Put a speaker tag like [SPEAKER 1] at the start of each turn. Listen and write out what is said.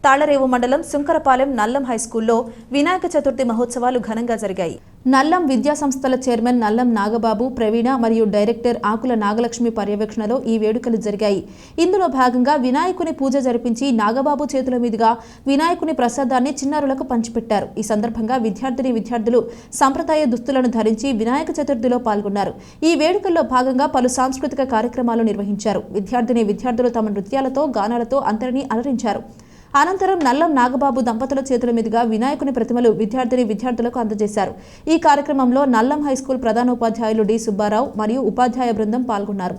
[SPEAKER 1] తాళరేవు మండలం సుంకరపాలెం నల్లం హైస్కూల్లో వినాయక చతుర్థి మహోత్సవాలు ఘనంగా జరిగాయి. నల్లం విద్యా సంస్థల చైర్మన్ నల్లం నాగబాబు, ప్రవీణ మరియు డైరెక్టర్ ఆకుల నాగలక్ష్మి పర్యవేక్షణలో ఈ వేడుకలు జరిగాయి. ఇందులో భాగంగా వినాయకుని పూజ జరిపించి నాగబాబు చేతుల మీదుగా వినాయకుని ప్రసాదాన్ని చిన్నారులకు పంచిపెట్టారు. ఈ సందర్భంగా విద్యార్థులు సంప్రదాయ దుస్తులను ధరించి వినాయక చతుర్థిలో పాల్గొన్నారు. ఈ వేడుకల్లో భాగంగా పలు సాంస్కృతిక కార్యక్రమాలు నిర్వహించారు. విద్యార్థులు తమ నృత్యాలతో, గానాలతో అందరినీ అలరించారు. అనంతరం నల్లం నాగబాబు దంపతుల చేతుల మీదుగా వినాయకుని ప్రతిమలు విద్యార్థులకు అందజేశారు. ఈ కార్యక్రమంలో నల్లం హైస్కూల్ ప్రధానోపాధ్యాయులు డి సుబ్బారావు మరియు ఉపాధ్యాయ బృందం పాల్గొన్నారు.